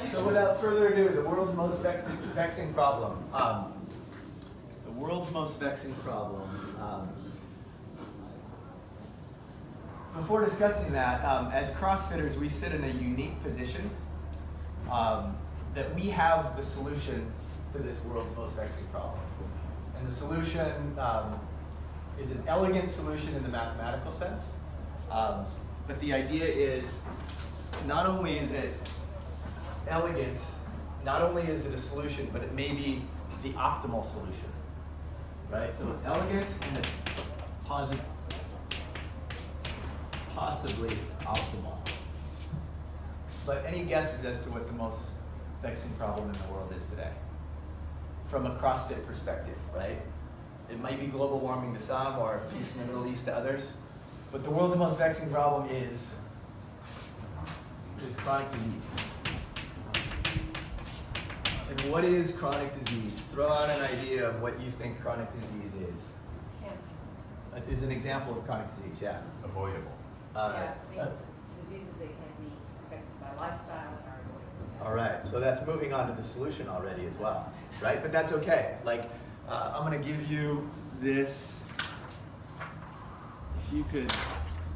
So without further ado, the world's most vexing problem. The world's most vexing problem. Before discussing that, as CrossFitters, we sit in a unique position that we have the solution to this world's most vexing problem. And the solution is an elegant solution in the mathematical sense. But the idea is, not only is it elegant, not only is it a solution, but it may be the optimal solution, right? So it's elegant and it's possibly optimal. But any guesses as to what the most vexing problem in the world is today? From a CrossFit perspective, right? It might be global warming to some or peace in the Middle East to others. But the world's most vexing problem is chronic disease. And what is chronic disease? Throw out an idea of what you think chronic disease is. Cancer. Is an example of chronic disease, yeah. Avoidable. Diseases that can be affected by lifestyle and are avoidable. All right, so that's moving on to the solution already as well, right? But that's okay. Like, I'm going to give you this. If you could,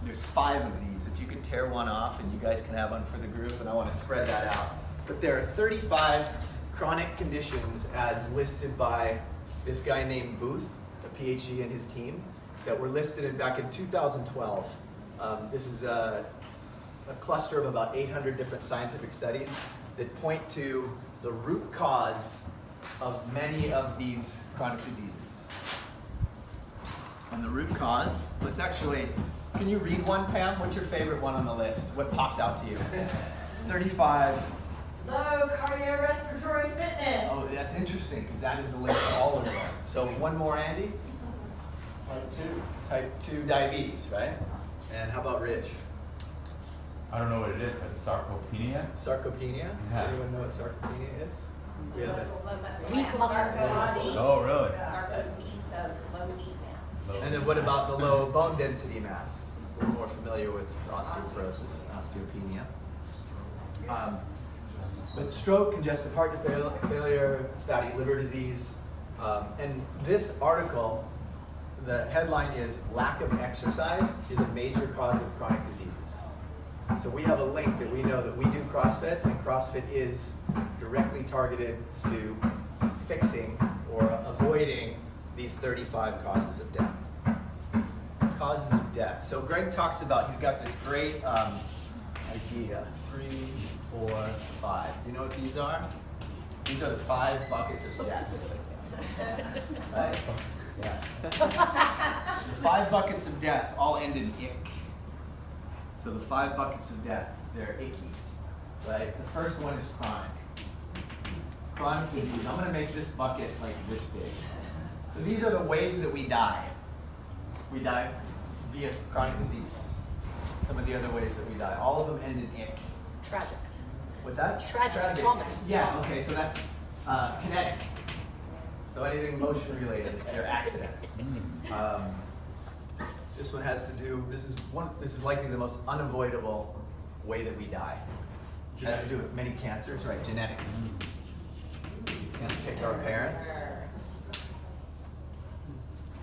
there's 5 of these. If you could tear one off, and you guys can have one for the group, and I want to spread that out. But there are 35 chronic conditions as listed by this guy named Booth, a PhD, and his team, that were listed back in 2012. This is a cluster of about 800 different scientific studies that point to the root cause of many of these chronic diseases. And the root cause, let's actually, can you read one, Pam? What's your favorite one on the list? What pops out to you? 35. Low cardiorespiratory fitness. Oh, that's interesting, because that is the list of all of them. So one more, Andy? Type 2 diabetes, right? And how about Rich? I don't know what it is, but sarcopenia. Sarcopenia? Yeah. Does anyone know what sarcopenia is? Weak muscle. Oh, really? Sarcos means low meat mass. And then what about the low bone density mass? We're more familiar with osteoporosis, osteopenia. But stroke, congestive heart failure, fatty liver disease. And this article, the headline is "Lack of exercise is a major cause of chronic diseases." So we have a link that we know that we do CrossFit, and CrossFit is directly targeted to fixing or avoiding these 35 causes of death. Causes of death. So Greg talks about, he's got this great idea, 3, 4, 5. Do you know what these are? These are the 5 buckets of death. Right? Yeah. The 5 buckets of death all end in ick. So the 5 buckets of death, they're icky, right? The first one is chronic. Chronic disease. I'm going to make this bucket like this big. So these are the ways that we die. We die via chronic disease. Some of the other ways that we die. All of them end in ick. Tragic. What's that? Tragic. Trauma. Yeah, okay, so that's kinetic. So anything motion related, they're accidents. This one has to do, this is likely the most unavoidable way that we die. It has to do with many cancers, right? Genetic. You can't pick our parents.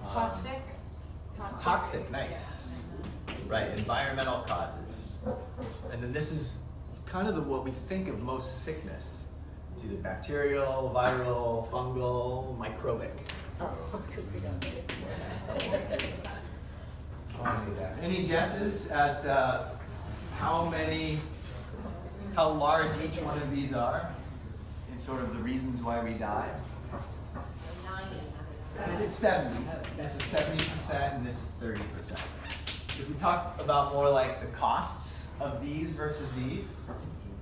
Toxic. Toxic, nice. Right, environmental causes. And then this is kind of what we think of most sickness. It's either bacterial, viral, fungal, microbic. Oh, could be done. Any guesses as to how large each one of these are, and sort of the reasons why we die? It's 70. This is 70%, and this is 30%. If we talk about more like the costs of these versus these,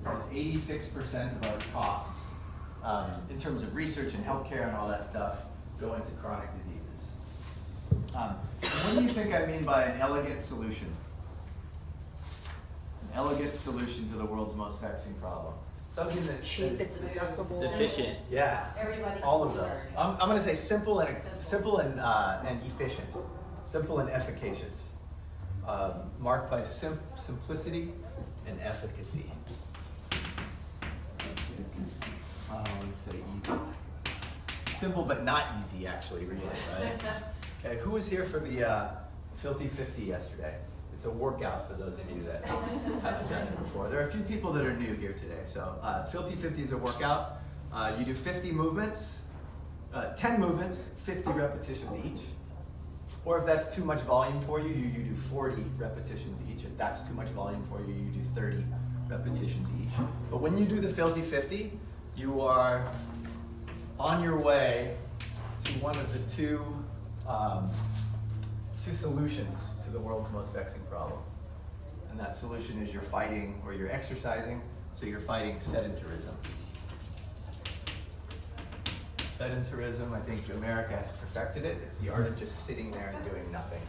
this is 86% of our costs in terms of research and healthcare and all that stuff go into chronic diseases. What do you think I mean by an elegant solution? An elegant solution to the world's most vexing problem. Something that Cheap, it's accessible. Efficient. Yeah, Everybody all of can those. learn. I'm going to say simple and efficient, simple and efficacious, marked by simplicity and efficacy. Simple but not easy, actually, really, right? Okay, who was here for the Filthy 50 yesterday? It's a workout for those of you that haven't done it before. There are a few people that are new here today. So Filthy 50 is a workout. You do 50 movements, 10 movements, 50 repetitions each. Or if that's too much volume for you, you do 40 repetitions each. If that's too much volume for you, you do 30 repetitions each. But when you do the Filthy 50, you are on your way to one of the two solutions to the world's most vexing problem. And that solution is you're fighting or you're exercising, so you're fighting sedentarism. Sedentarism, I think America has perfected it. It's the art of just sitting there and doing nothing.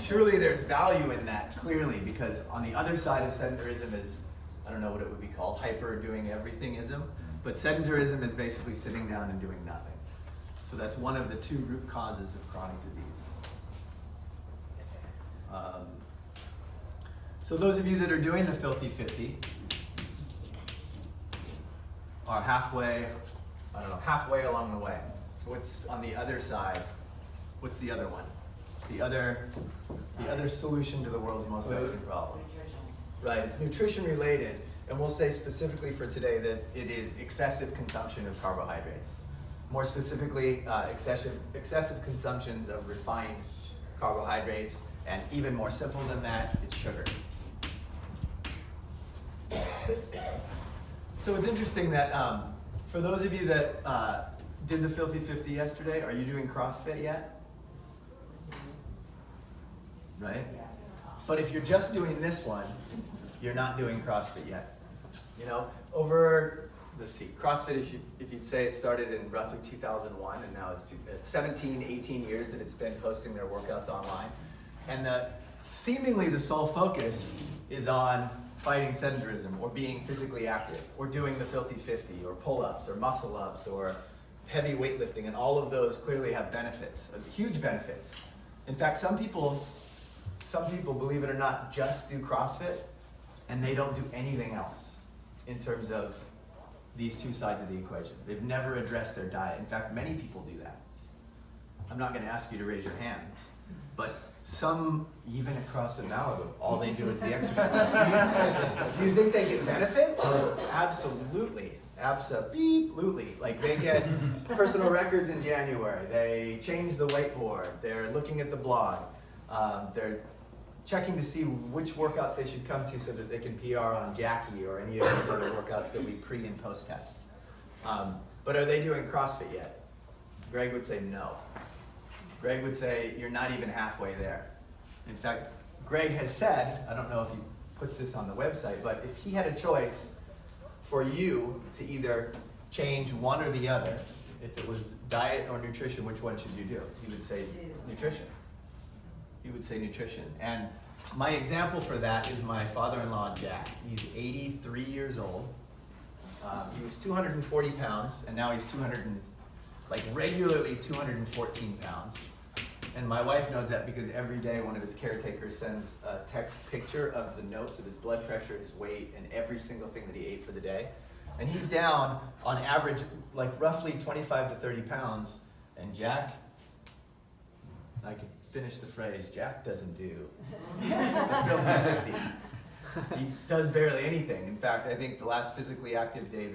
Surely there's value in that, clearly, because on the other side of sedentarism is, I don't know what it would be called, hyper doing everythingism. But sedentarism is basically sitting down and doing nothing. So that's one of the two root causes of chronic disease. So those of you that are doing the Filthy 50 are halfway along the way. What's on the other side? What's the other one? The other solution to the world's most vexing problem. Right, it's nutrition related, and we'll say specifically for today that it is excessive consumption of carbohydrates. More specifically, excessive consumptions of refined carbohydrates, and even more simple than that, it's sugar. So it's interesting that for those of you that did the Filthy 50 yesterday, are you doing CrossFit yet? Right? But if you're just doing this one, you're not doing CrossFit yet. You know, over, let's see, CrossFit, if you'd say it started in roughly 2001, and now it's 17, 18 years that it's been posting their workouts online. And seemingly the sole focus is on fighting sedentarism, or being physically active, or doing the Filthy 50, or pull-ups, or muscle-ups, or heavy weightlifting, and all of those clearly have benefits, huge benefits. In fact, some people, believe it or not, just do CrossFit, and they don't do anything else in terms of these two sides of the equation. They've never addressed their diet. In fact, many people do that. I'm not going to ask you to raise your hand, but some, even at CrossFit Malibu, all they do is the exercise. Do you think they get benefits? Absolutely. Absolutely. Like, they get personal records in January. They change the whiteboard. They're looking at the blog. They're checking to see which workouts they should come to so that they can PR on Jackie or any of these other workouts that we pre and post test. But are they doing CrossFit yet? Greg would say no. Greg would say you're not even halfway there. In fact, Greg has said, I don't know if he puts this on the website, but if he had a choice for you to either change one or the other, if it was diet or nutrition, which one should you do? He would say nutrition. He would say nutrition. And my example for that is my father-in-law, Jack. He's 83 years old. He was 240 pounds, and now he's regularly 214 pounds. And my wife knows that because every day one of his caretakers sends a text picture of the notes of his blood pressure, his weight, and every single thing that he ate for the day. And he's down, on average, like roughly 25 to 30 pounds. And Jack, I could finish the phrase, Jack doesn't do the Filthy 50. He does barely anything. In fact, I think the last physically active day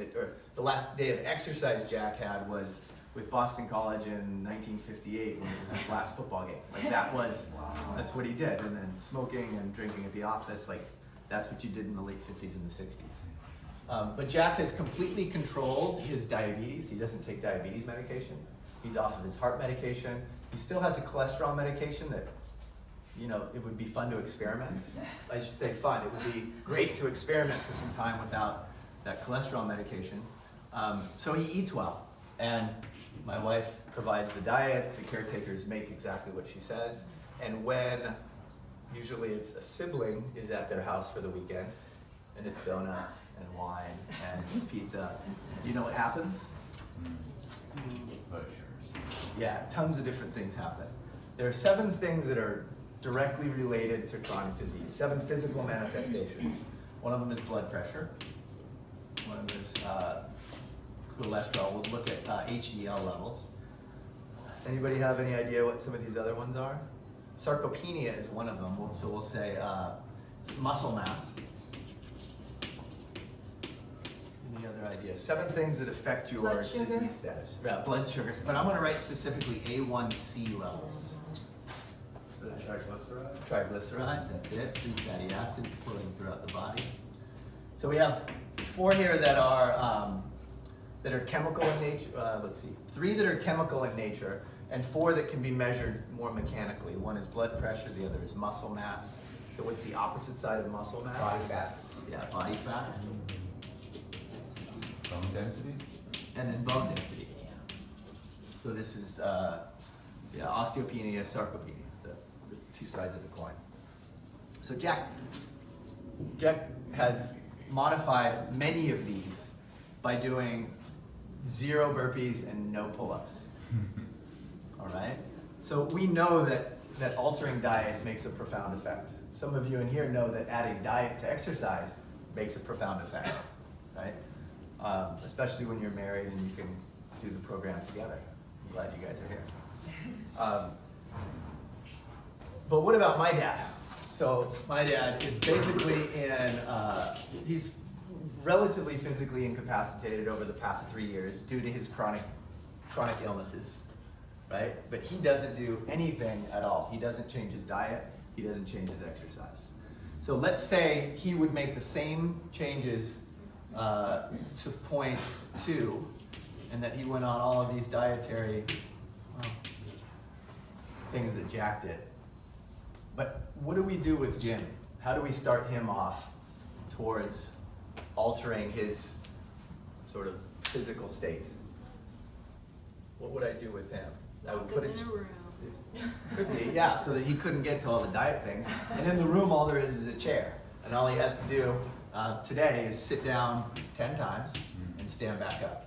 the last day of exercise Jack had was with Boston College in 1958 when it was his last football game. Like, that's what he did. And then smoking and drinking at the office, like, that's what you did in the late 50s and the 60s. But Jack has completely controlled his diabetes. He doesn't take diabetes medication. He's off of his heart medication. He still has a cholesterol medication that, you know, it would be fun to experiment. I should say fun. It would be great to experiment for some time without that cholesterol medication. So he eats well. And my wife provides the diet. The caretakers make exactly what she says. And when, usually it's a sibling, is at their house for the weekend, and it's donuts and wine and pizza, you know what happens? Yeah, tons of different things happen. There are 7 things that are directly related to chronic disease, 7 physical manifestations. One of them is blood pressure. One of them is cholesterol, we'll look at HDL levels. Anybody have any idea what some of these other ones are? Sarcopenia is one of them, so we'll say muscle mass. Any other ideas? 7 things that affect your Blood sugar. disease status. Yeah, blood sugars, but I'm gonna write specifically A1C levels. So triglycerides? Triglycerides, that's it, free fatty acid floating throughout the body. So we have 4 here that are chemical in nature. Let's see, 3 that are chemical in nature, and 4 that can be measured more mechanically. One is blood pressure, the other is muscle mass. So what's the opposite side of muscle mass? Body fat. Yeah, body fat. Bone density? And then bone density. So this is osteopenia, sarcopenia, the 2 sides of the coin. So Jack has modified many of these by doing 0 burpees and no pull-ups. All right? So we know that altering diet makes a profound effect. Some of you in here know that adding diet to exercise makes a profound effect, right? Especially when you're married and you can do the program together. I'm glad you guys are here. But what about my dad? So my dad is basically he's relatively physically incapacitated over the past 3 years due to his chronic illnesses, right? But he doesn't do anything at all. He doesn't change his diet. He doesn't change his exercise. So let's say he would make the same changes to point 2, and that he went on all of these dietary things that Jack did. But what do we do with Jim? How do we start him off towards altering his sort of physical state? What would I do with him? I would put it. Could be, yeah, so that he couldn't get to all the diet things. And in the room, all there is a chair, and all he has to do today is sit down 10 times and stand back up.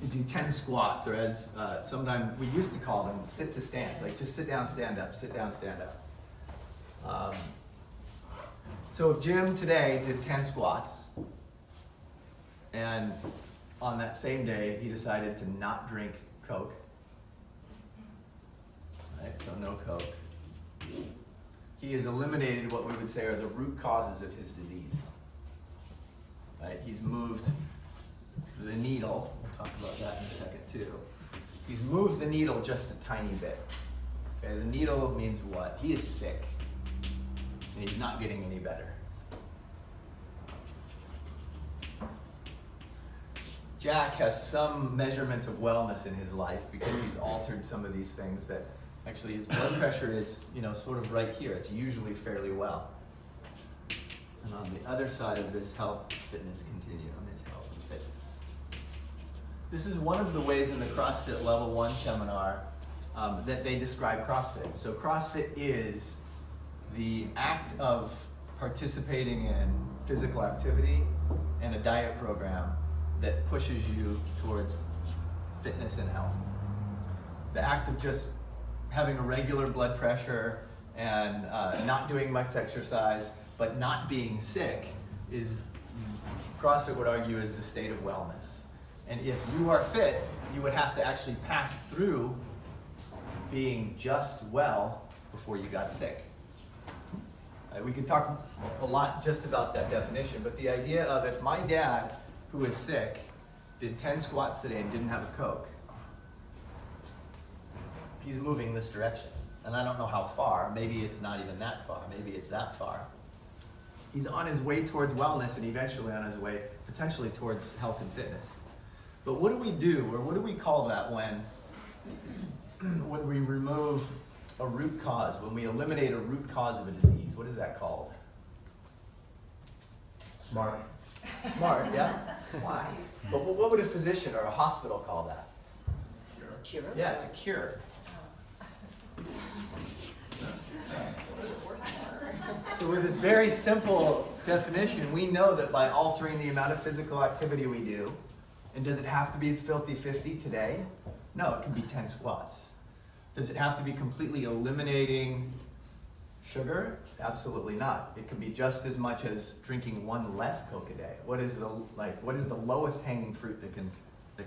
You do 10 squats, or as sometimes we used to call them, sit to stand. Like just sit down, stand up, sit down, stand up. So if Jim today did 10 squats, and on that same day he decided to not drink Coke, right? So no Coke. He has eliminated what we would say are the root causes of his disease. Right? He's moved the needle. We'll talk about that in a second too. He's moved the needle just a tiny bit. Okay, the needle means what? He is sick, and he's not getting any better. Jack has some measurement of wellness in his life because he's altered some of these things that actually his blood pressure is, sort of right here. It's usually fairly well. And on the other side of this health fitness continuum is health and fitness. This is one of the ways in the CrossFit Level 1 seminar that they describe CrossFit. So CrossFit is the act of participating in physical activity and a diet program that pushes you towards fitness and health. The act of just having a regular blood pressure and not doing much exercise, but not being sick is, CrossFit would argue, is the state of wellness. And if you are fit, you would have to actually pass through being just well before you got sick. We could talk a lot just about that definition, but the idea of if my dad, who is sick, did 10 squats today and didn't have a Coke, he's moving this direction. And I don't know how far. Maybe it's not even that far. Maybe it's that far. He's on his way towards wellness and eventually on his way potentially towards health and fitness. But what do we do, or what do we call that when we remove a root cause, when we eliminate a root cause of a disease? What is that called? Smart. Smart, yeah? Why? But what would a physician or a hospital call that? Cure? Yeah, it's a cure. So with this very simple definition, we know that by altering the amount of physical activity we do, and does it have to be filthy 50 today? No, it can be 10 squats. Does it have to be completely eliminating sugar Absolutely not. It could be just as much as drinking one less Coke a day. What is the lowest hanging fruit that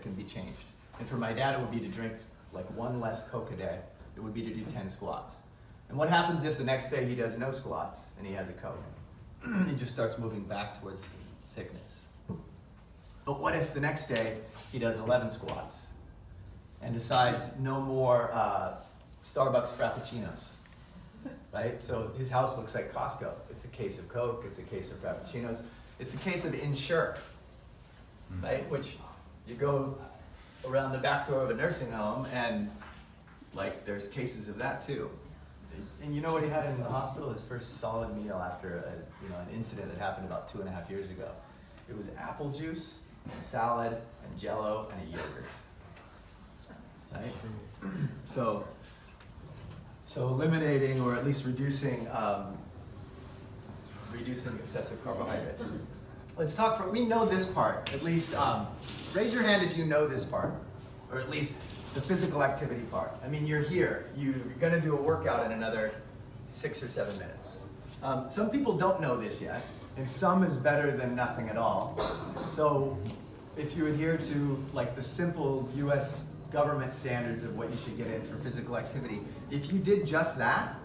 can be changed? And for my dad, it would be to drink like one less Coke a day. It would be to do 10 squats. And what happens if the next day he does no squats and he has a Coke? He just starts moving back towards sickness. But what if the next day he does 11 squats and decides no more Starbucks Frappuccinos? Right? So his house looks like Costco. It's a case of Coke, it's a case of Frappuccinos, it's a case of Ensure, right? Which you go around the back door of a nursing home and like there's cases of that too. And you know what he had in the hospital? His first solid meal after an incident that happened about 2.5 years ago. It was apple juice, and salad, and Jello, and a yogurt. Right? So eliminating or at least reducing excessive carbohydrates. Let's talk we know this part, at least, raise your hand if you know this part, or at least the physical activity part. I mean, you're here, you're gonna do a workout in another 6 or 7 minutes. Some people don't know this yet, and some is better than nothing at all. So if you adhere to like the simple US government standards of what you should get in for physical activity, if you did just that,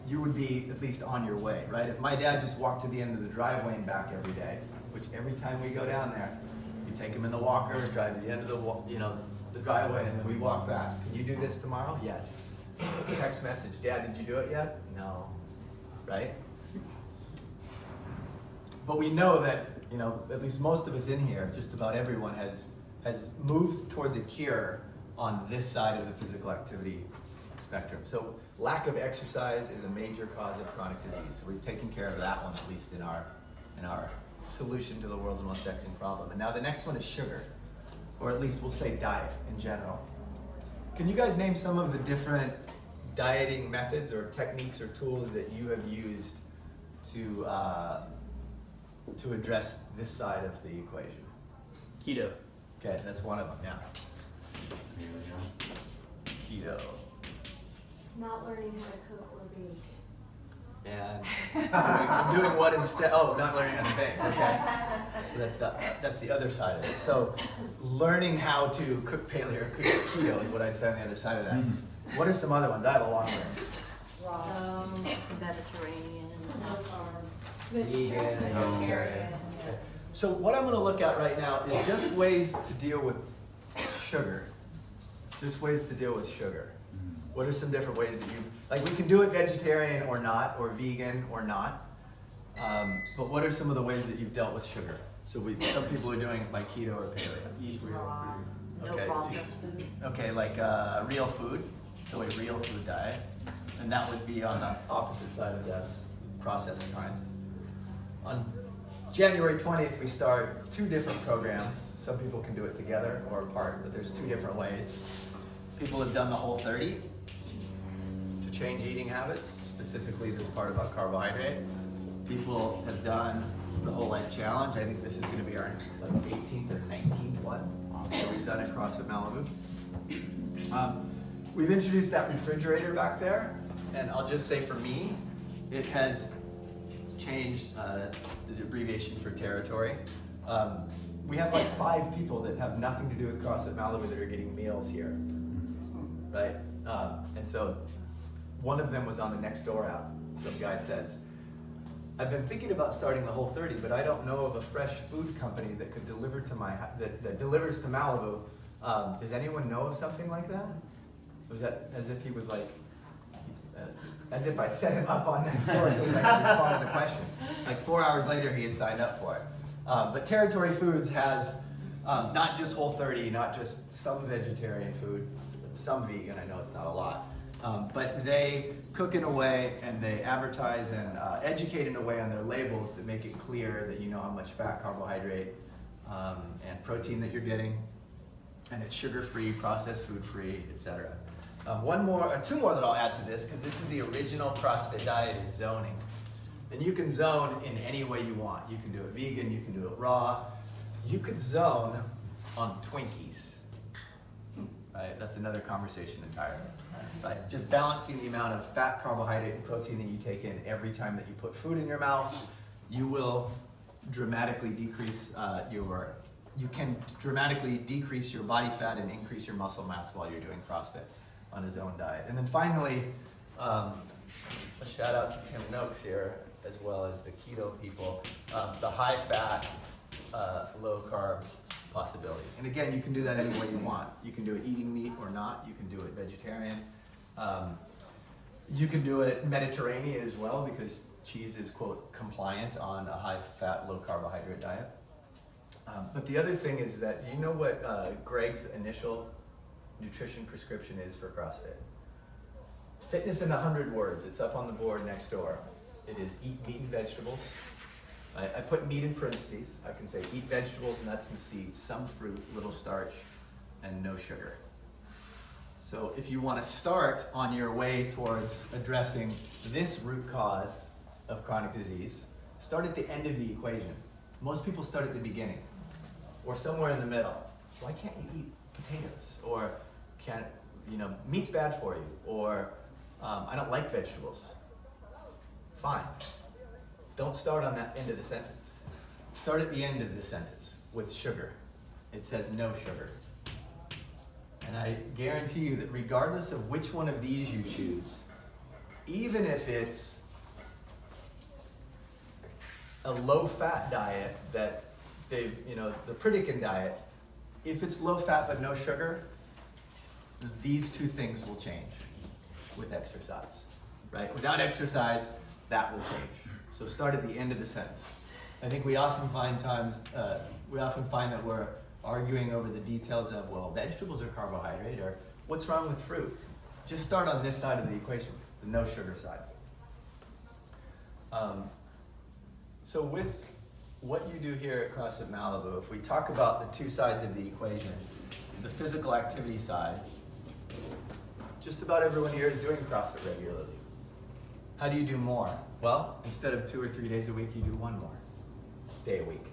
you would be at least on your way, right? If my dad just walked to the end of the driveway and back every day, which every time we go down there, we take him in the walker, drive to the end of the driveway, and then we walk back. Can you do this tomorrow? Yes. Text message, Dad, did you do it yet? No. Right? But we know that, at least most of us in here, just about everyone has moved towards a cure on this side of the physical activity spectrum. So lack of exercise is a major cause of chronic disease. So we've taken care of that one, at least in our solution to the world's most vexing problem. And now the next one is sugar, or at least we'll say diet in general. Can you guys name some of the different dieting methods or techniques or tools that you have used to address this side of the equation? Keto. Okay, that's one of them, yeah. Keto. Not learning how to cook or bake. And doing what instead? Oh, not learning how to bake. Okay, so that's the other side of it. So learning how to cook paleo or cook keto is what I'd say on the other side of that. What are some other ones? I have a long list. Raw. Mediterranean. No carb. Vegetarian. So what I'm going to look at right now is just ways to deal with sugar. Just ways to deal with sugar. What are some different ways that we can do it vegetarian or not, or vegan or not. But what are some of the ways that you've dealt with sugar? So some people are doing it by keto or paleo. Raw. No processed food. Okay, like real food, so a real food diet. And that would be on the opposite side of that processed kind. On January 20th, we start 2 different programs. Some people can do it together or apart, but there's 2 different ways. People have done the Whole30 to change eating habits, specifically this part about carbohydrate. People have done the Whole Life Challenge. I think this is going to be our 18th or 19th one. So we've done it CrossFit Malibu. We've introduced that refrigerator back there, and I'll just say for me, it has changed, that's the abbreviation for territory. We have like 5 people that have nothing to do with CrossFit Malibu that are getting meals here, right? And so one of them was on the Nextdoor app. Some guy says, I've been thinking about starting the Whole30, but I don't know of a fresh food company that could deliver to that delivers to Malibu. Does anyone know of something like that? Was that as if he was like, as if I set him up on Nextdoor so he could respond to the question. Like 4 hours later, he had signed up for it. But Territory Foods has not just Whole30, not just some vegetarian food, some vegan, I know it's not a lot. But they cook in a way and they advertise and educate in a way on their labels that make it clear that you know how much fat, carbohydrate, and protein that you're getting. And it's sugar-free, processed food-free, etc. 2 more that I'll add to this, because this is the original CrossFit diet, is zoning. And you can zone in any way you want. You can do it vegan, you can do it raw. You could zone on Twinkies, right? That's another conversation entirely, right? Just balancing the amount of fat, carbohydrate, and protein that you take in every time that you put food in your mouth, you will dramatically decrease you can dramatically decrease your body fat and increase your muscle mass while you're doing CrossFit on a zone diet. And then finally, a shout out to Tim Noakes here, as well as the keto people, the high fat, low carb possibility. And again, you can do that any way you want. You can do it eating meat or not. You can do it vegetarian. You can do it Mediterranean as well, because cheese is, quote, compliant on a high fat, low carbohydrate diet. But the other thing is that, do you know what Greg's initial nutrition prescription is for CrossFit? Fitness in 100 words. It's up on the board next door. It is eat meat and vegetables. I put meat in parentheses. I can say eat vegetables, nuts and seeds, some fruit, little starch, and no sugar. So if you want to start on your way towards addressing this root cause of chronic disease, start at the end of the equation. Most people start at the beginning, or somewhere in the middle. Why can't you eat potatoes? Or meat's bad for you, or I don't like vegetables. Fine. Don't start on that end of the sentence. Start at the end of the sentence with sugar. It says no sugar. And I guarantee you that regardless of which one of these you choose, even if it's a low-fat diet that the Pritikin diet, if it's low-fat but no sugar, these two things will change with exercise, right? Without exercise, that will change. So start at the end of the sentence. I think we often find that we're arguing over the details of, well, vegetables are carbohydrate, or what's wrong with fruit? Just start on this side of the equation, the no sugar side. So with what you do here at CrossFit Malibu, if we talk about the two sides of the equation, the physical activity side, just about everyone here is doing CrossFit regularly. How do you do more? Well, instead of 2 or 3 days a week, you do one more day a week.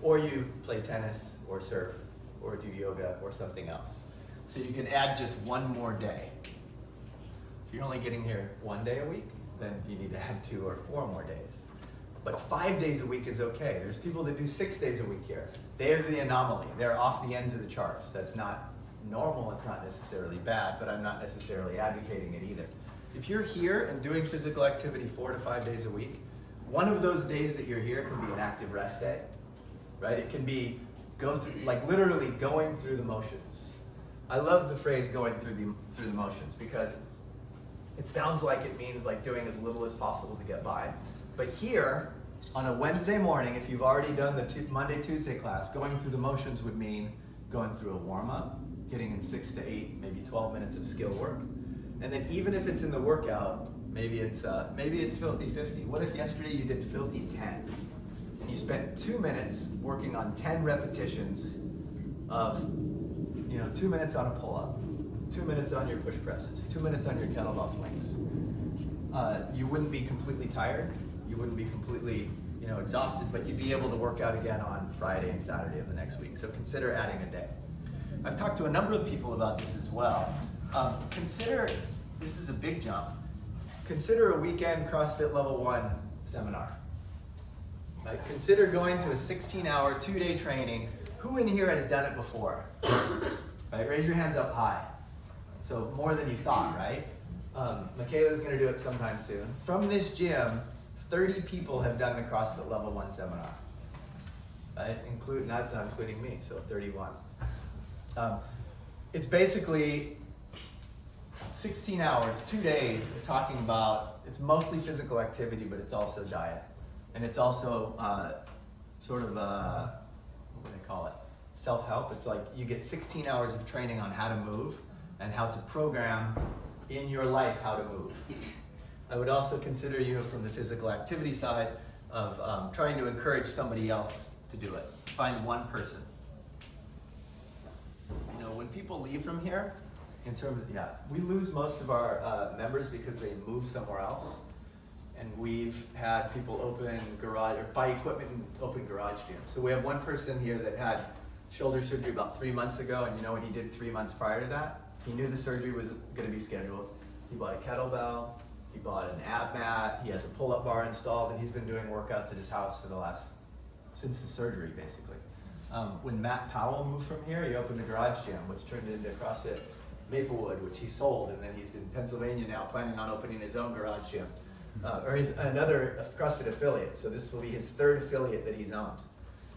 Or you play tennis, or surf, or do yoga, or something else. So you can add just one more day. If you're only getting here 1 day a week, then you need to add 2 or 4 more days. But 5 days a week is okay. There's people that do 6 days a week here. They're the anomaly. They're off the ends of the charts. That's not normal. It's not necessarily bad, but I'm not necessarily advocating it either. If you're here and doing physical activity 4 to 5 days a week, one of those days that you're here can be an active rest day, right? It can be literally going through the motions. I love the phrase going through the motions, because it sounds like it means like doing as little as possible to get by. But here, on a Wednesday morning, if you've already done the Monday, Tuesday class, going through the motions would mean going through a warm-up, getting in 6 to 8, maybe 12 minutes of skill work. And then even if it's in the workout, maybe it's filthy 50. What if yesterday you did filthy 10? And you spent 2 minutes working on 10 repetitions of, 2 minutes on a pull-up, 2 minutes on your push presses, 2 minutes on your kettlebell swings. You wouldn't be completely tired. You wouldn't be completely, exhausted, but you'd be able to work out again on Friday and Saturday of the next week. So consider adding a day. I've talked to a number of people about this as well. This is a big jump. Consider a weekend CrossFit Level 1 seminar. Right? Consider going to a 16-hour, 2-day training. Who in here has done it before? Right? Raise your hands up high. So more than you thought, right? Michaela's going to do it sometime soon. From this gym, 30 people have done the CrossFit Level 1 seminar. Right? That's not including me, so 31. It's basically 16 hours, 2 days of talking about, it's mostly physical activity, but it's also diet. And it's also what do they call it? Self-help. It's like you get 16 hours of training on how to move and how to program in your life how to move. I would also consider you from the physical activity side of trying to encourage somebody else to do it. Find one person. When people leave from here, we lose most of our members because they move somewhere else. And we've had people buy equipment and open garage gyms. So we have one person here that had shoulder surgery about 3 months ago, and you know what he did 3 months prior to that? He knew the surgery was going to be scheduled. He bought a kettlebell, he bought an ab mat, he has a pull-up bar installed, and he's been doing workouts at his house for since the surgery, basically. When Matt Powell moved from here, he opened a garage gym, which turned into CrossFit Maplewood, which he sold, and then he's in Pennsylvania now, planning on opening his own garage gym, or another CrossFit affiliate. So this will be his third affiliate that he's owned,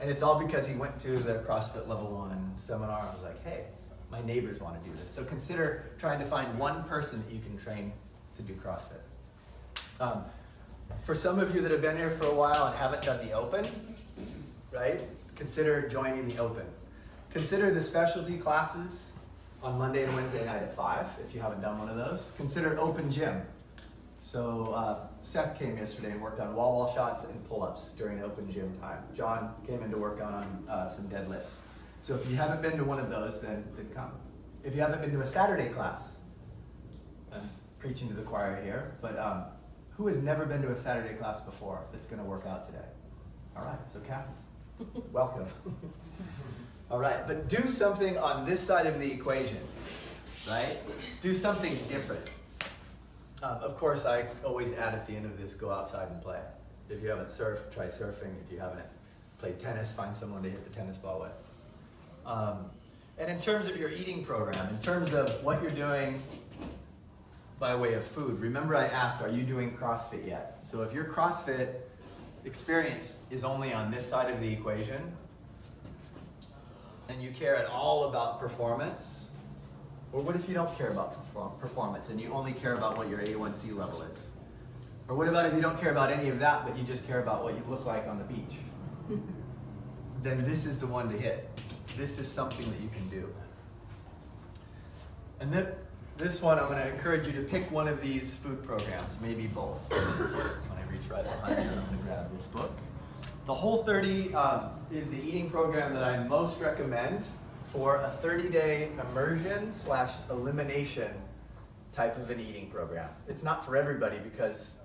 and it's all because he went to the CrossFit Level 1 seminar and was like, "Hey, my neighbors want to do this." So consider trying to find one person that you can train to do CrossFit. For some of you that have been here for a while and haven't done the Open, right? Consider joining the Open. Consider the specialty classes on Monday and Wednesday night at 5, if you haven't done one of those. Consider Open Gym. So Seth came yesterday and worked on wall shots and pull-ups during Open Gym time. John came in to work on some deadlifts. So if you haven't been to one of those, then come. If you haven't been to a Saturday class, I'm preaching to the choir here, but who has never been to a Saturday class before that's going to work out today? All right, so Kathy, welcome. All right, but do something on this side of the equation, right? Do something different. Of course, I always add at the end of this, go outside and play. If you haven't surfed, try surfing. If you haven't played tennis, find someone to hit the tennis ball with. And in terms of your eating program, in terms of what you're doing by way of food, remember I asked, are you doing CrossFit yet? So if your CrossFit experience is only on this side of the equation, and you care at all about performance, or what if you don't care about performance and you only care about what your A1C level is? Or what about if you don't care about any of that, but you just care about what you look like on the beach? Then this is the one to hit. This is something that you can do. And this one, I'm going to encourage you to pick one of these food programs, maybe both. When I reach right behind you, I'm going to grab this book. The Whole30 is the eating program that I most recommend for a 30-day immersion/elimination type of an eating program. It's not for everybody because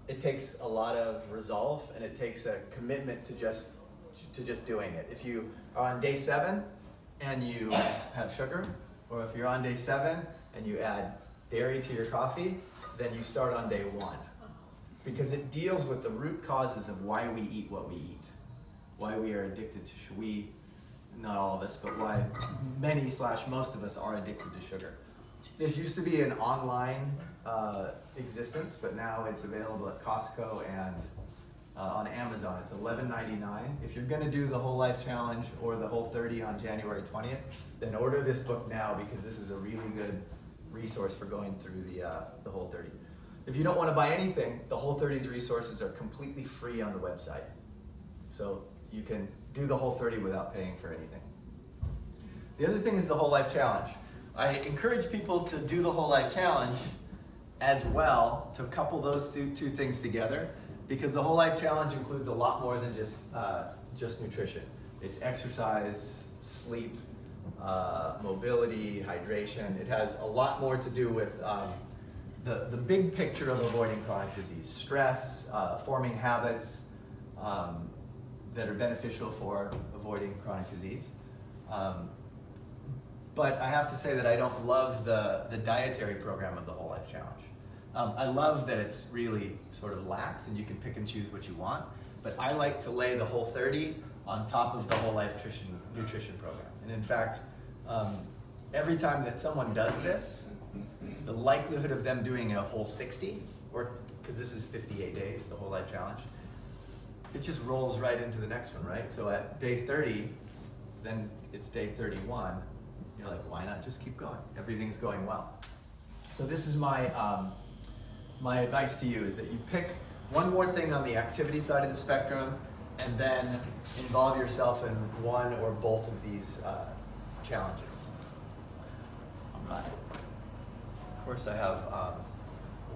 it takes a lot of resolve and it takes a commitment to just doing it. If you are on day 7 and you have sugar, or if you're on day 7 and you add dairy to your coffee, then you start on day 1. Because it deals with the root causes of why we eat what we eat. Why we are addicted to sugar. Not all of us, but why many/most of us are addicted to sugar. This used to be an online existence, but now it's available at Costco and on Amazon. It's $11.99. If you're going to do the Whole Life Challenge or the Whole30 on January 20th, then order this book now because this is a really good resource for going through the Whole30. If you don't want to buy anything, the Whole30's resources are completely free on the website. So you can do the Whole30 without paying for anything. The other thing is the Whole Life Challenge. I encourage people to do the Whole Life Challenge as well, to couple those two things together, because the Whole Life Challenge includes a lot more than just nutrition. It's exercise, sleep, mobility, hydration. It has a lot more to do with the big picture of avoiding chronic disease, stress, forming habits that are beneficial for avoiding chronic disease. But I have to say that I don't love the dietary program of the Whole Life Challenge. I love that it's really sort of lax and you can pick and choose what you want, but I like to lay the Whole30 on top of the Whole Life nutrition program. And in fact, every time that someone does this, the likelihood of them doing a Whole60, or because this is 58 days, the Whole Life Challenge, it just rolls right into the next one, right? So at day 30, then it's day 31. You're like, why not just keep going? Everything's going well. So this is my advice to you, is that you pick one more thing on the activity side of the spectrum and then involve yourself in one or both of these challenges. All right. Of course, I have a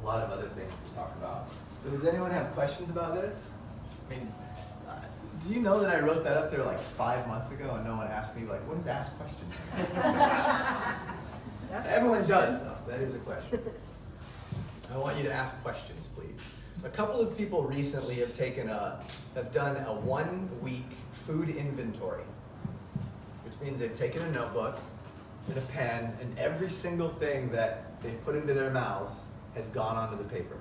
lot of other things to talk about. So does anyone have questions about this? I mean, do you know that I wrote that up there like 5 months ago and no one asked me, like, what does ask questions mean? Everyone does, though. That is a question. I want you to ask questions, please. A couple of people recently have done a 1-week food inventory. which means they've taken a notebook and a pen, and every single thing that they put into their mouths has gone onto the paper.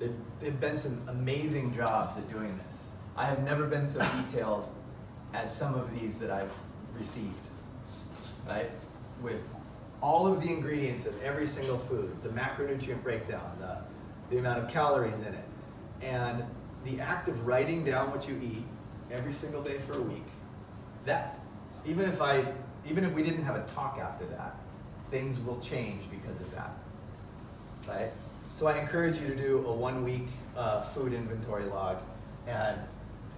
They've been some amazing jobs at doing this. I have never been so detailed as some of these that I've received, right? With all of the ingredients of every single food, the macronutrient breakdown, the amount of calories in it, and the act of writing down what you eat every single day for a week. That even if we didn't have a talk after that, things will change because of that, right? So I encourage you to do a 1 week food inventory log, and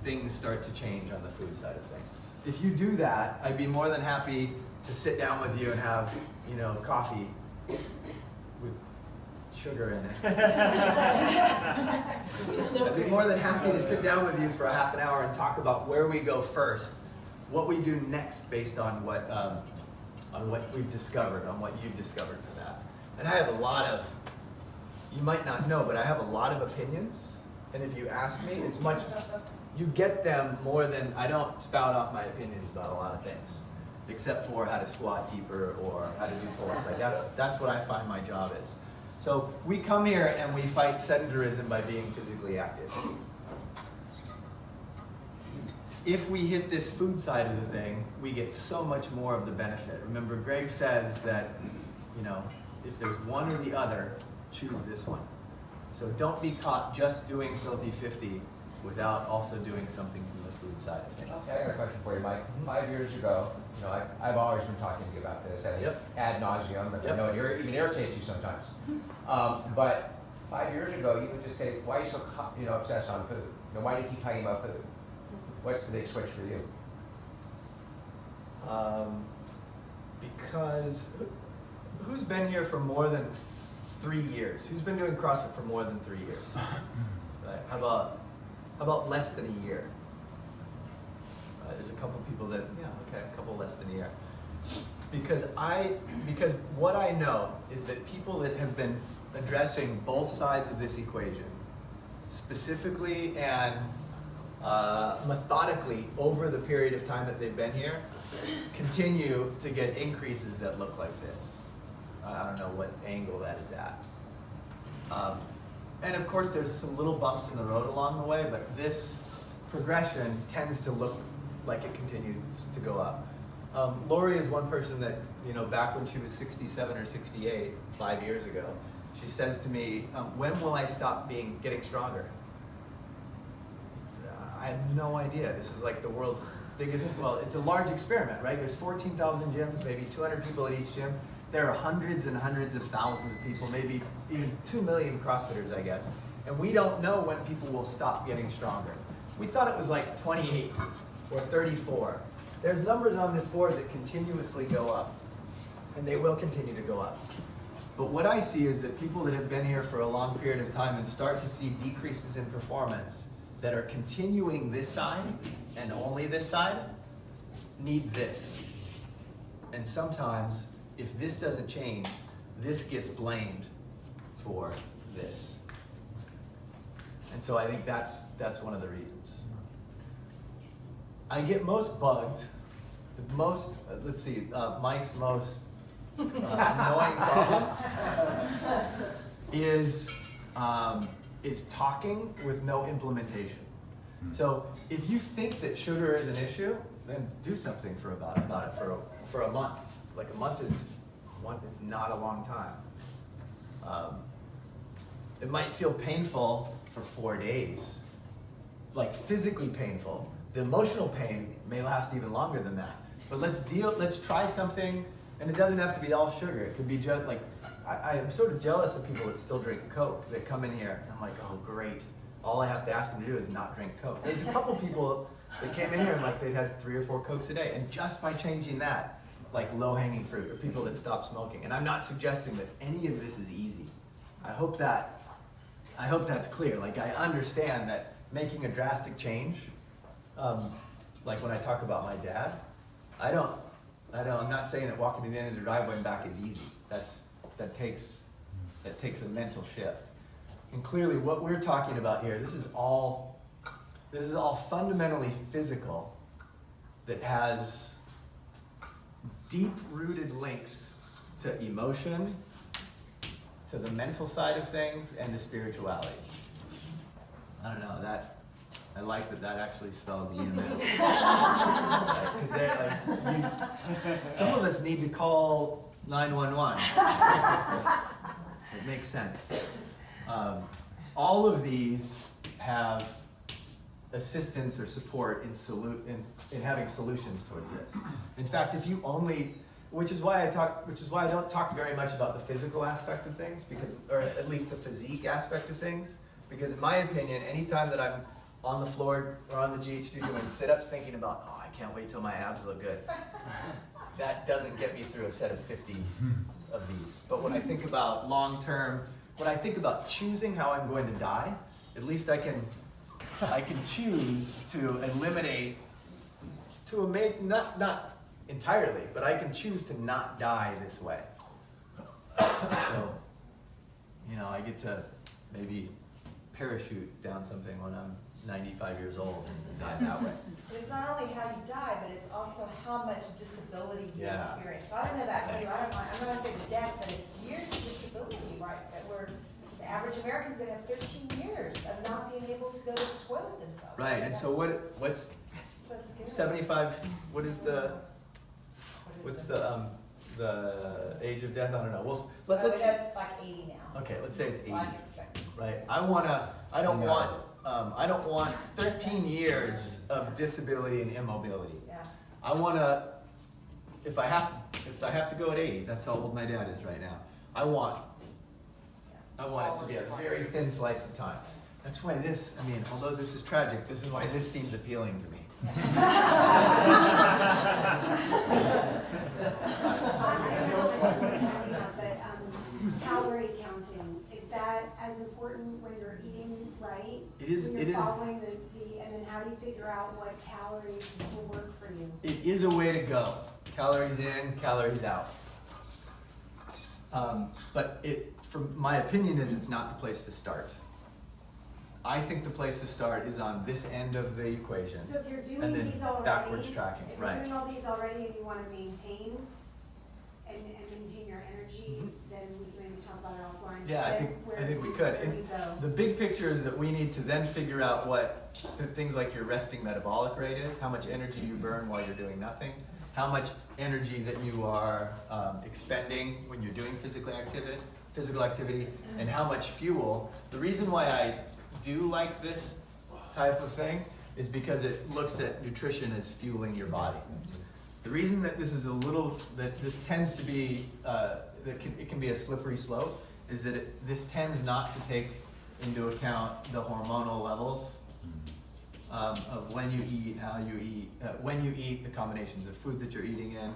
things start to change on the food side of things. If you do that, I'd be more than happy to sit down with you and have, coffee with sugar in it. I'd be more than happy to sit down with you for a half an hour and talk about where we go first, what we do next based on what we've discovered, on what you've discovered for that. And I have a lot of, you might not know, but I have a lot of opinions. And if you ask me, you get them more than, I don't spout off my opinions about a lot of things, except for how to squat deeper or how to do pull-ups. Like that's what I find my job is. So we come here and we fight sedentarism by being physically active. If we hit this food side of the thing, we get so much more of the benefit. Remember, Greg says that, if there's one or the other, choose this one. So don't be caught just doing Filthy 50 without also doing something from the food side of things. Okay, I got a question for you, Mike. 5 years ago, I've always been talking to you about this ad nauseum, but I know it even irritates you sometimes. But 5 years ago, you would just say, why are you so obsessed on food? Why do you keep talking about food? What's the big switch for you? Because who's been here for more than 3 years? Who's been doing CrossFit for more than 3 years? Right? How about less than a year? There's a couple people that, a couple less than a year. Because what I know is that people that have been addressing both sides of this equation, specifically and methodically over the period of time that they've been here, continue to get increases that look like this. I don't know what angle that is at. And of course there's some little bumps in the road along the way, but this progression tends to look like it continues to go up. Lori is one person that, back when she was 67 or 68, 5 years ago, she says to me, when will I stop getting stronger? I have no idea. This is like the world's biggest, it's a large experiment, right? There's 14,000 gyms, maybe 200 people at each gym. There are hundreds and hundreds of thousands of people, maybe even 2 million CrossFitters, I guess. And we don't know when people will stop getting stronger. We thought it was like 28 or 34. There's numbers on this board that continuously go up, and they will continue to go up. But what I see is that people that have been here for a long period of time and start to see decreases in performance that are continuing this side and only this side need this. And sometimes, if this doesn't change, this gets blamed for this. And so I think that's one of the reasons. I get most bugged, Mike's most annoying problem is talking with no implementation. So if you think that sugar is an issue, then do something about it for a month. Like a month it's not a long time. It might feel painful for 4 days, like physically painful. The emotional pain may last even longer than that. But let's try something, and it doesn't have to be all sugar. It could be just like, I am sort of jealous of people that still drink Coke, that come in here, and I'm like, oh great. All I have to ask them to do is not drink Coke. There's a couple people that came in here and they'd had 3 or 4 Cokes a day, and just by changing that, like low-hanging fruit, or people that stop smoking. And I'm not suggesting that any of this is easy. I hope that's clear. Like, I understand that making a drastic change, like when I talk about my dad, I'm not saying that walking to the end of the driveway and back is easy. That takes a mental shift. And clearly what we're talking about here, this is all fundamentally physical, that has deep-rooted links to emotion, to the mental side of things, and to spirituality. I don't know, I like that actually spells EMS. Because they're like, some of us need to call 911. It makes sense. All of these have assistance or support in having solutions towards this. In fact, if you only, which is why I don't talk very much about the physical aspect of things, or at least the physique aspect of things, because in my opinion, anytime that I'm on the floor or on the GH studio doing sit-ups thinking about, oh, I can't wait till my abs look good, that doesn't get me through a set of 50 of these. But when I think about long-term, when I think about choosing how I'm going to die, at least I can choose to eliminate, not entirely, but I can choose to not die this way. So, I get to maybe parachute down something when I'm 95 years old and die that way. It's not only how you die, but it's also how much disability you Yeah. experience. So I don't know about you, Thanks. I'm not afraid of death, but it's years of disability, right? That we're, the average Americans that have 13 years of not being able to go to the toilet themselves. Right, and That's so just what's so scary. 75, what is the What is it? the age of death? I don't know. Oh, Let's that's like 80 now. okay, let's say it's 80. Life expectancy. Right. I don't want 13 years of disability and immobility. Yeah. I want to, if I have to go at 80, that's how old my dad is right now. I want it to be a very thin slice of time. That's why although this is tragic, this is why this seems appealing to me. Calorie counting, is that as important when you're eating right? It is- When it you're is- following and then how do you figure out what calories will work for you? It is a way to go. Calories in, calories out. But from my opinion, it's not the place to start. I think the place to start is on this end of the equation. So if you're And doing then these already, backwards tracking, if right. you're doing all these already and you want to maintain and maintain your energy, Mhm. then we can maybe talk about it offline. Yeah, I think we could. Where And we go. the big picture is that we need to then figure out what things like your resting metabolic rate is, how much energy you burn while you're doing nothing, how much energy that you are expending when you're doing physical activity, and how much fuel. The reason why I do like this type of thing is because it looks at nutrition as fueling your body. The reason that this is that this tends to be, it can be a slippery slope, is that this tends not to take into account the hormonal levels of when you eat, how you eat, when you eat, the combinations of food that you're eating in.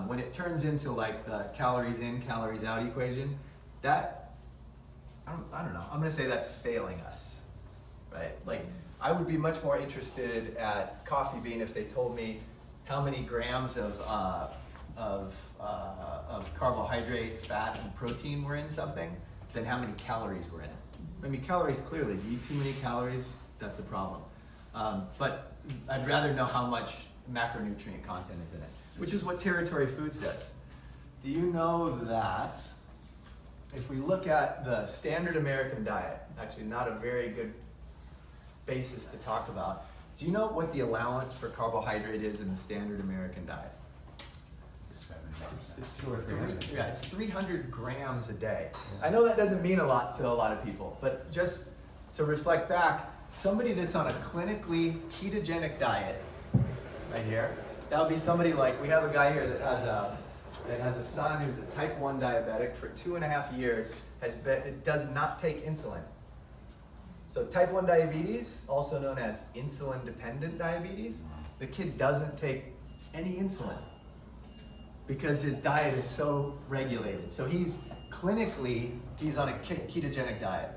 When it turns into like the calories in, calories out equation, that, I don't know, I'm gonna say that's failing us, right? Like, I would be much more interested at Coffee Bean if they told me how many grams of carbohydrate, fat, and protein were in something than how many calories were in it. I mean, calories, clearly, if you eat too many calories, that's a problem. But I'd rather know how much macronutrient content is in it, which is what Territory Foods does. Do you know that if we look at the standard American diet, actually not a very good basis to talk about, do you know what the allowance for carbohydrate is in the standard American diet? It's 200 or 300. Yeah, it's 300 grams a day. I know that doesn't mean a lot to a lot of people, but just to reflect back, somebody that's on a clinically ketogenic diet, right here, that would be somebody like, we have a guy here that has a son who's a type 1 diabetic for 2.5 years, does not take insulin. So type 1 diabetes, also known as insulin-dependent diabetes, the kid doesn't take any insulin because his diet is so regulated. So he's on a ketogenic diet.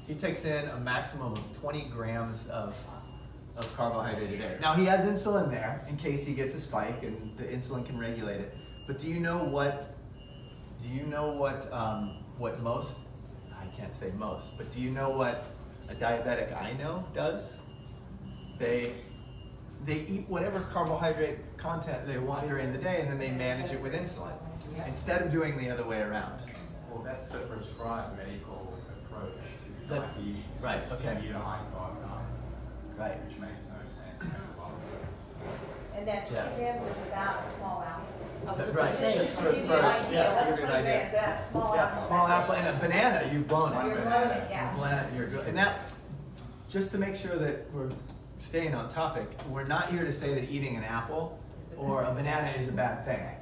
He takes in a maximum of 20 grams of carbohydrate a day. Now he has insulin there in case he gets a spike and the insulin can regulate it. But do you know what most, I can't say most, but do you know what a diabetic I know does? they eat whatever carbohydrate content they want during the day, and then they manage it with insulin, instead of doing the other way around. Well, that's a prescribed medical approach to That- diabetes. right, is okay. to eat a high carb diet, Right. which makes no sense. And that 20 grams is about a small apple. That's right. Just to For- give you for- an idea, yeah, to what's give you 20 an idea. grams, a small Yeah, apple. small that's- apple and a banana, you've blown it. You're blown it, yeah. You're good. And that, just to make sure that we're staying on topic, we're not here to say that eating an apple or a banana is a bad thing.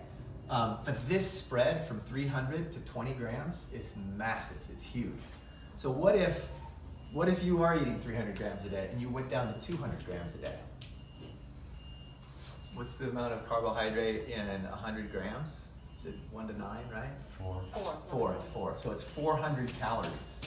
But this spread from 300 to 20 grams, it's massive, it's huge. So what if you are eating 300 grams a day and you went down to 200 grams a day? What's the amount of carbohydrate in 100 grams? Is it 1 to 9, right? 4. Four, it's 4. So it's 400 calories.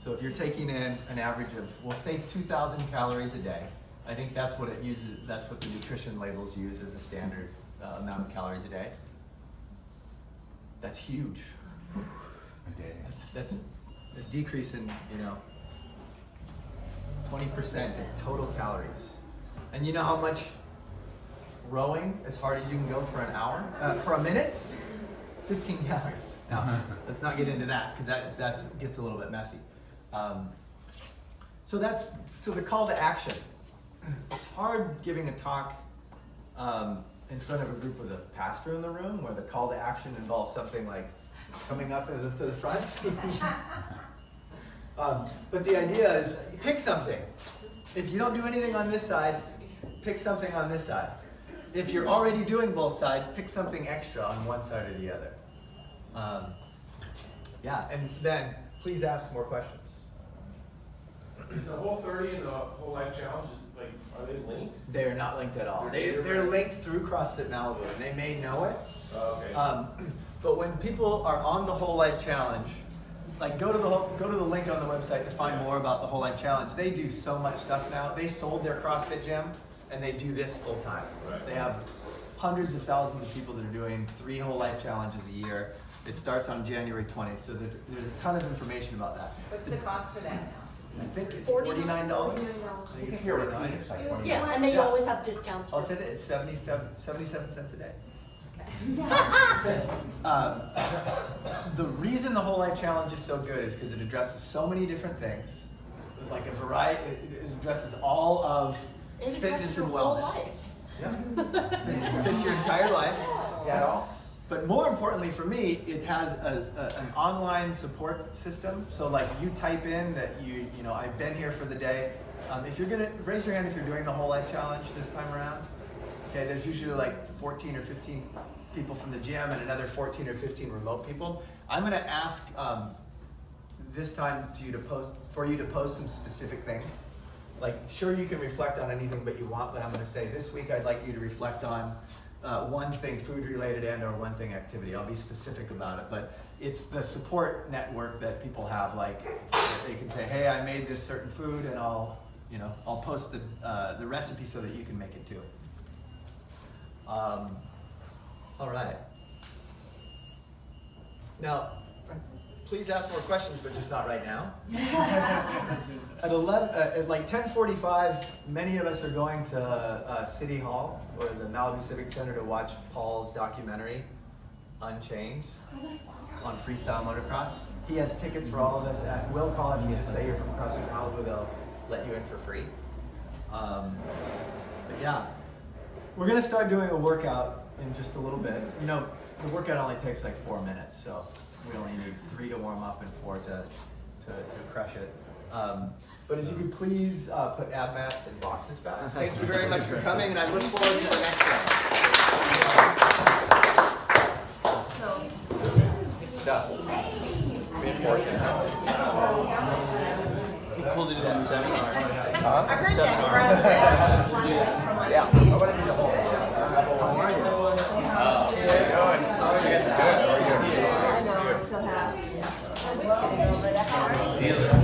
So if you're taking in an average of, we'll say 2,000 calories a day, I think that's what it uses, that's what the nutrition labels use as a standard amount of calories a day. That's huge. A day. That's a decrease in, 20% of total calories. And you know how much rowing as hard as you can go for an hour, for a minute? 15 calories. Now, let's not get into that because that gets a little bit messy. So the call to action. It's hard giving a talk in front of a group with a pastor in the room where the call to action involves something like coming up to the front. But the idea is pick something. If you don't do anything on this side, pick something on this side. If you're already doing both sides, pick something extra on one side or the other. Yeah, and then please ask more questions. Is the whole 30 and the whole life challenge, like, are they linked? They are not linked at all. They're linked through CrossFit Malibu, and they may know it. Oh, okay. But when people are on the Whole Life Challenge, like go to the link on the website to find more about the Whole Life Challenge. They do so much stuff now. They sold their CrossFit gym, and they do this full time. Right. They have hundreds of thousands of people that are doing 3 Whole Life Challenges a year. It starts on January 20th, so there's a ton of information about that. What's the cost for that now? I think it's $49. I think You it's can hear it, $49. it's like 20. Yeah, and they Yeah. always have discounts I'll for say that it's 77 cents a day. Okay. The reason the Whole Life Challenge is so good is because it addresses so many different things, like a variety. It addresses all of It fitness addresses your and whole wellness. life. Yeah, fits your entire life. Is that all? But more importantly for me, it has an online support system. So like you type in that I've been here for the day. If you're gonna raise your hand if you're doing the Whole Life Challenge this time around. Okay, there's usually like 14 or 15 people from the gym and another 14 or 15 remote people. I'm gonna ask this time for you to post some specific things. Like, sure, you can reflect on anything but you want, but I'm gonna say this week I'd like you to reflect on one thing food related and or one thing activity. I'll be specific about it, but it's the support network that people have. Like they can say, hey, I made this certain food and I'll post the recipe so that you can make it too. All right. Now, please ask more questions, but just not right now. At like 10:45, many of us are going to City Hall or the Malibu Civic Center to watch Paul's documentary, Unchained, on freestyle motocross. He has tickets for all of us at Will Call. If you just say you're from CrossFit Malibu, they'll let you in for free. But yeah, we're gonna start doing a workout in just a little bit. The workout only takes like 4 minutes, so we only need 3 to warm up and 4 to crush it. But if you could please put ab mats and boxes back. Thank you very much for coming, and I look forward to the next one. Good stuff. Reinforcement. He pulled it in that seminar. Huh? I heard that. Yeah, I want to do the whole thing. How are you? How you doing? How are you? Good. How are you? I know, I still have. How are you?